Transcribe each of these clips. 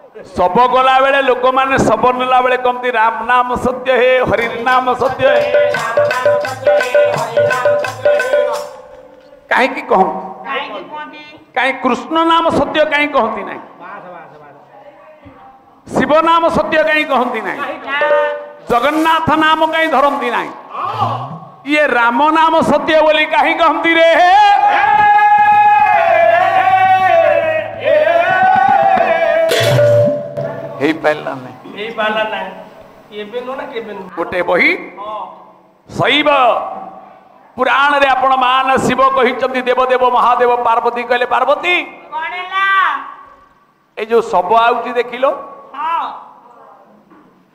सब गला बेले लोक माने सब नेला बेले कमती राम नाम सत्य है हरि नाम सत्य है कहीं की कहूं कहीं कृष्ण नाम सत्य कहीं कहती नहीं शिव नाम सत्य कहीं कहती नहीं जगन्नाथ नाम कहीं धरती नहीं ये राम नाम सत्य बोली कहीं कहती रे हे पहला गोटे बही शैव पुराण रे आपण मान शिव कही देवदेव महादेव पार्वती कहले पार्वती ए जो सब आउची देखिलो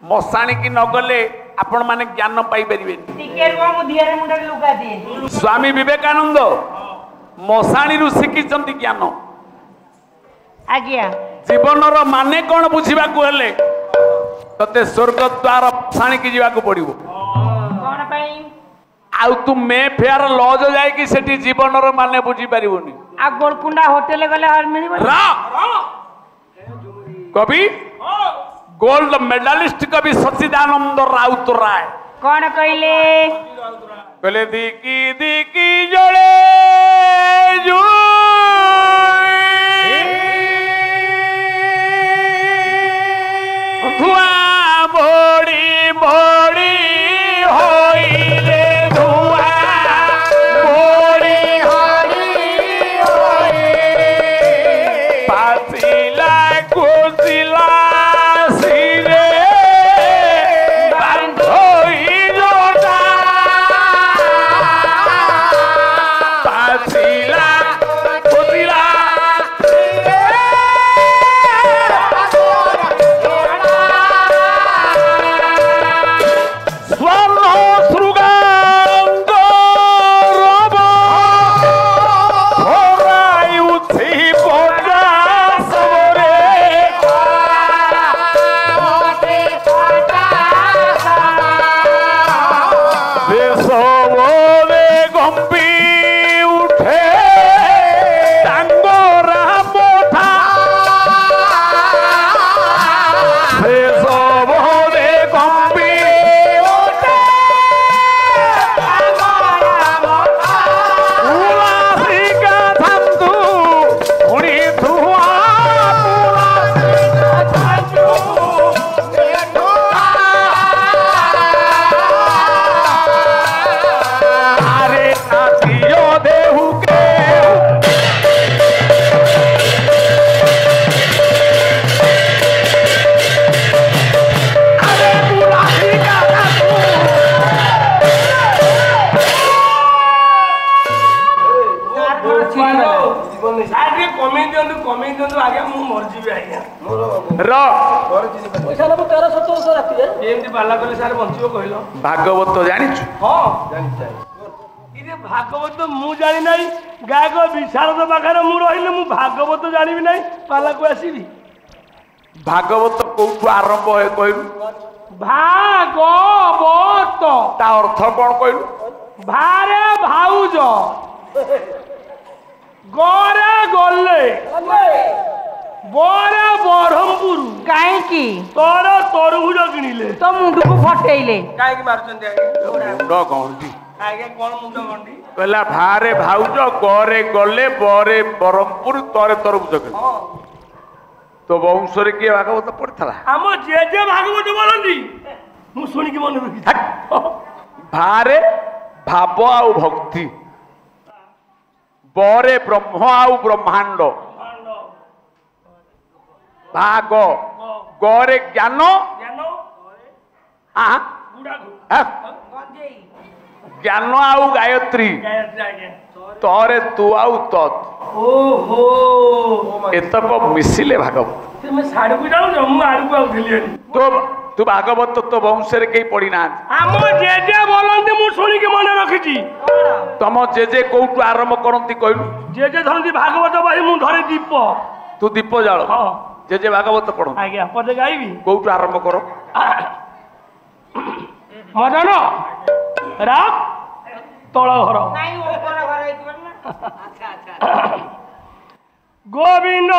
मशाणी की नगले आपण माने ज्ञान पाई परिबे स्वामी विवेकानंद मशाणी रु शिखिचंती ज्ञान आज्ञा जीवन माने कौन बुझा हेले ते स्वर्ग द्वार मशाणी की जावाक पड़ो आउ तू मे फेयर लज जाइकी सेठी जीवन माने बुझी पारिबोनी आ गोलकुंडा होटल गले हर मिलिबो कवि गोल्ड मेडलिस्ट कवि सच्चिदानंद राउत राय कौन कहले दिकी दिकी जड़े धुआ मोड़ी मोड़ी होइले धुआ मोड़ी पासिला कुसिला सिरे बांधोई जोड़ा पासिला कुसिला भागवत जानी भागवत मु जानी नहीं गाय को विशारद पाखे मु रही मु भागवत जानी नहीं पाला को आसबि भागवत कौटू आरंभ है कहलु भागवत ता अर्थ कौन कहलु भारे भाउज गरे गले बरे बरहमपुर काहे की तोर तरबुज किनिले तो मुंड को फटेइले काहे की मारचंदी मुंड गंडी आगे कोन मुंड गंडी कहला भारे भाउज गरे गले बरे बरहमपुर तोरे तरबुज किनिले तो वंश रे के भागवत पड़थला हम जे भागवत बोलंदी मु सुनी की मन रखी भारे भाव आउ भक्ति बरे ब्रह्म आउ ब्रह्मांड भाग गरे ज्ञान ज्ञान आउ गायत्री तोरे तू आउ तत् ओहो एतक मिसिले भागवत तुम साड़ी को जाऊ मु आड़ू को आउथली तू भागवत तो वंश रे केही पड़ी ना हम जे बोलंती मु सुनी के मन रखिची तम जे कोउटू आरंभ करंती कहलु जे धरंती भागवत बही मु धरे दीप तू दीप जाळ हां जे भागवत पढ़ो आज्ञा पदे गाइबी कोउटू आरंभ करो मदन राख तळ घर नहीं ऊपर घर आइतबन ना अच्छा अच्छा गोविंद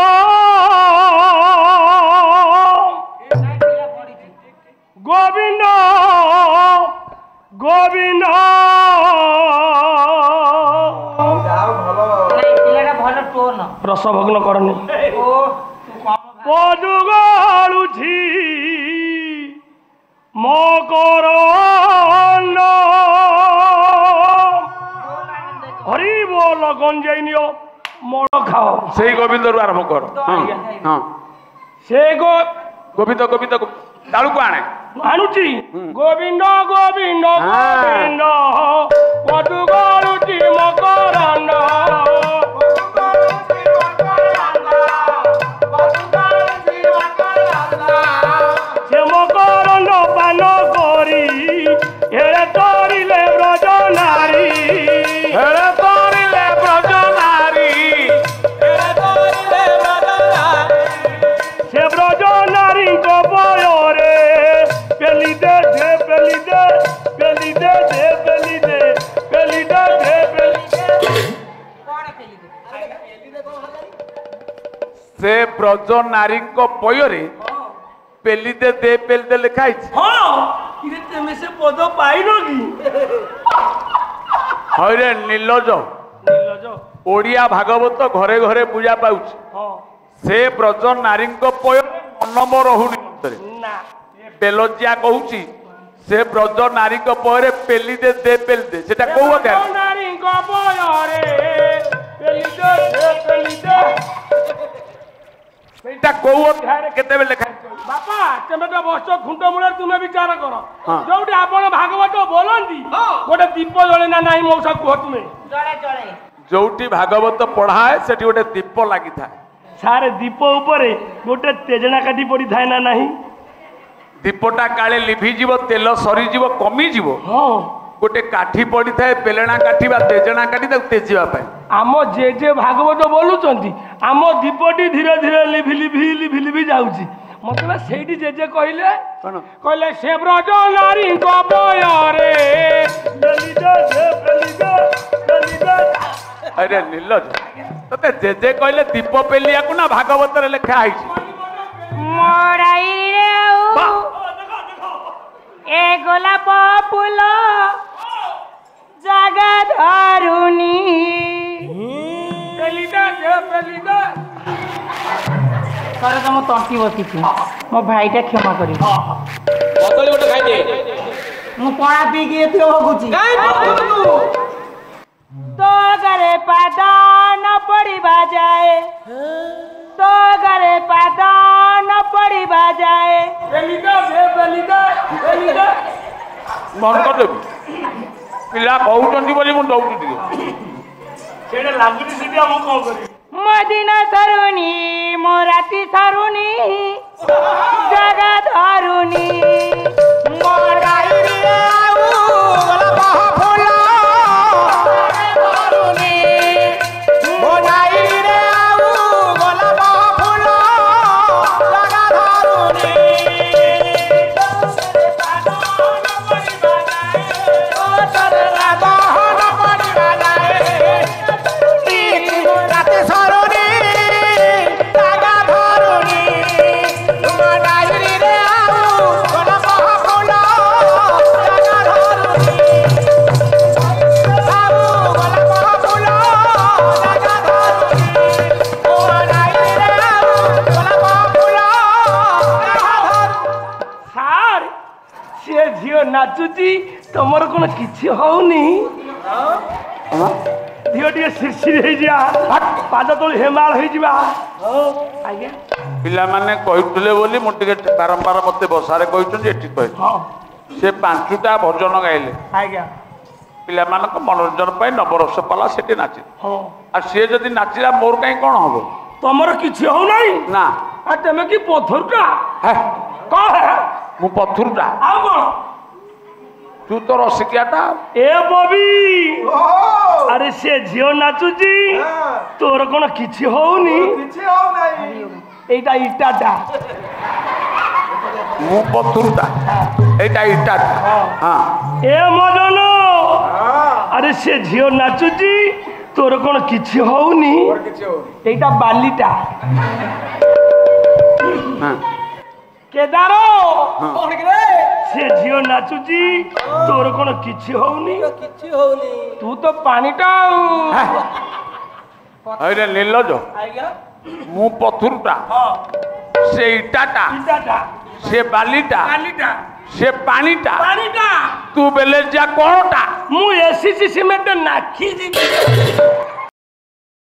ରସଭଗ୍ନ କରନି ଓ ତୁ କମ ପଜୁଗାଳୁଛି ମକର ହରି ବୋଲ ଗଞ୍ଜେଇ ନିଅ ମଳ ଖାଅ ସେଇ ଗୋବିନ୍ଦରୁ ଆରମ୍ଭ କର ହଁ ହଁ ସେ ଗୋବିନ୍ଦ ଗୋବିନ୍ଦ ତାଳୁକୁ ଆଣେ ଆଣୁଛି ଗୋବିନ୍ଦ ଗୋବିନ୍ଦ ଗୋବିନ୍ଦ ପଜୁଗାଳୁଛି ମକରାନ ସେ ମକରଣ୍ଡ ପାନ କରି ଏଳେ ତରିଲେ ବ୍ରଜ ନାରୀ ହେଳେ ତରିଲେ ବ୍ରଜ ନାରୀ ସେ ବ୍ରଜ ନାରୀଙ୍କ ବୟରେ পেলি দে দে পেলি দে পেলি দে দে পেলি দে পেলি দে দে পেলি ସେ ବ୍ରଜ ନାରୀଙ୍କ ପୟରେ ପେଲିଦେ ଦେ ପେଲିଦେ ଲେଖା ହେଇଛି ହଁ ଇରେ ତମେ ସେ ପଦ ପାଇନ କି ହଇରେ ନିର୍ଲଜ ନିଲଜ ଓଡ଼ିଆ ଭାଗବତ ଘରେ ଘରେ ପୂଜା ପାଉଛି ହଁ ସେ ବ୍ରଜ ନାରୀଙ୍କ ପୟରେ ଅନମ ରହୁନି ଭିତରେ ନା ବେଲଜିଆ କହୁଛି ସେ ବ୍ରଜ ନାରୀଙ୍କ ପୟରେ ପେଲିଦେ ଦେ ପେଲିଦେ ସେଟା କୋଉ ଅଧ୍ୟାୟ ନାରୀଙ୍କ ବୟରେ পেলি দে দେ পেলি ଦେ ସେଇଟା କୋଉ ଅଧ୍ୟାୟରେ କେତେବେଳେ ଲେଖା ହେଇଛି ବାପା ତମେ ତ ବସ ଖୁଣ୍ଟ ମୂଳରେ ତୁମେ ବିଚାର କର ହଁ। ଯୋଉଠି ଆପଣ ଭାଗବତ ବୋଲନ୍ତି ଗୋଟେ ଦୀପ ଜଳେ ନା ନାହିଁ ମଉସା କୁହ ତୁମେ ଜଳେ ଜଳେ ଯୋଉଠି ଭାଗବତ ପଢାଏ ସେଠି ଗୋଟେ ଦୀପ ଲାଗିଥାଏ ସାରେ ଦୀପ ଉପରେ ଗୋଟେ ତେଜଣା କାଠି ପଡିଥାଏ ନା ନାହିଁ ଦୀପଟା କାଳେ ଲିଭିଯିବ ତେଲ ସରିଯିବ କମିଯିବ ହଁ ଗୋଟେ କାଠି ପଡିଥାଏ ବେଲଣା କାଠି ବା ତେଜଣା କାଠି ତାକୁ ତେଜିବା ପାଇଁ ଆମ ଯେ ଭାଗବତ ବୋଲୁଛନ୍ତି ଆମ ଦୀପଟି ଧୀରେ ଧୀରେ ଲିଭି ଲିଭି ଲିଭି ଲିଭି ଯାଉଛି ମତେ ବା ସେଇଠି ଜେଜେ କହିଲେ କଣ କହିଲେ ସେ ବ୍ରଜ ନାରୀଙ୍କ ବୟରେ ପେଲି ଦେ ଦେ ପେଲି ଦେ ପେଲି ଦେ ଆରେ ନିର୍ଲଜ ତତେ ଜେଜେ କହିଲେ ଦୀପ ପେଲିବାକୁ ନା ଭାଗବତରେ ଲେଖା ହେଇଛି ମରାଇରେ ଆଉ ଏ ଗୋଲାପ ଫୁଲ ଜାଗା ଧରୁନି ପେଲି ଦେ ଦେ ପେଲି ଦେ ଥରେ ତ ମୁଁ ତଣ୍ଟି ବସିଛି ମୋ ଭାଇଟା କ୍ଷମା କରିବ କଦଳୀ ଗୋଟେ ଖାଇଦେ ମୁଁ ପଣା ପିଇକି ଏଠି ଭୋଗୁଛି ତୋ ଘରେ ପାଦ ନ ପଡ଼ିବା ଯାଏ ତୋ ଘରେ ପାଦ ନ ପଡ଼ିବା ଯାଏ ପେଲି ଦେ ଦେ ପେଲି ଦେ ପେଲି ଦେ ମନ କରିଦେବି ପିଲା କହୁଛନ୍ତି ବୋଲି ମୁଁ ଦଉଛି ଟିକେ ସେଇଟା ଲାଗୁଛି ସେଠି ଆମକୁ କଣ କରିବି ମୋ ଦିନ ସରୁନି ମୋ ରାତି ସରୁନି ଜାଗା ଧରୁନି ମୋ ରାଇରେ ଆଉ ଗୋଲାପ ଫୁଲ ଧରୁନି ମୋ ରାଇରେ ଆଉ ଗୋଲାପ ଫୁଲ ଜାଗା ଧରୁନି ରାତି ସରୁନି ଜାଗା ଧରୁନି ମୋ ରାଇରେ ଆଉ ଗୋଲାପ ଫୁଲ ଜାଗା ଧରୁନି ଆଉ ଗୋଲାପ ଫୁଲ ଜାଗା ଧରୁନି ମୋ ରାଇରେ ଆଉ ଗୋଲାପ ଫୁଲ ଜାଗା ଧରୁନି ସାର୍ ସେ ଝିଅ ନାଚୁଛି ତମର କଣ କିଛି ହଉନି ଝିଅ ଟିକେ ଶିରଶିରି ହେଇଯିବା ପାଦ ତଳେ ହେମାଳ ହେଇଯିବା ଆଜ୍ଞା ପିଲାମାନେ କହିଥିଲେ ବୋଲି ମୁଁ ଟିକେ ବାରମ୍ବାର ମତେ ବସାରେ କହିଛନ୍ତି ଏଠି କହିଲେ ହଁ ସେ ପାଞ୍ଚଟା ଭଜନ ଗାଇଲେ ଆଜ୍ଞା ପିଲାମାନଙ୍କ ମନୋରଞ୍ଜନ ପାଇଁ ନବରସ ପାଲା ସେଠି ନାଚିଲେ ହଁ ଆଉ ସିଏ ଯଦି ନାଚିଲା ମୋର କାହିଁ କଣ ହବ ତମର କିଛି ହଉନାହିଁ ନା ଆଉ ତମେ କି ପଥରଟା ହେ କଣ ମୁଁ ପଥୁରଟା ଆଉ କଣ ତୁ ତ ରସିକିଆଟା ଏ ବବି ଆରେ ସେ ଝିଅ ନାଚୁଛି ତୋର କଣ କିଛି ହଉନି ଏଇଟା ଇଟାଟା ମୁଁ ପଥୁରଟା ଏଇଟା ଇଟାଟା ହଁ ଏ ମଦନ ଆରେ ସେ ଝିଅ ନାଚୁଛି ତୋର କଣ କିଛି ହଉନି ଏଇଟା ବାଲିଟା ହଁ କେଦାର ସେ ଝିଅ ନାଚୁଛି ତୋର କଣ କିଛି ହଉନି ତୁ ତ ପାଣିଟା ଆଉ ଏଇରେ ନିର୍ଲଜ ଆଜ୍ଞା ମୁଁ ପଥୁରଟା ହଁ ସେ ଇଟାଟା ଇଟାଟା ସେ ବାଲିଟା କାଲିଟା ସେ ପାଣିଟା ପାଣିଟା ତୁ ବେଲେ ଯା କଣଟା ମୁଁ ଏସିସି ସିମେଣ୍ଟ ନାଖି ଯିବି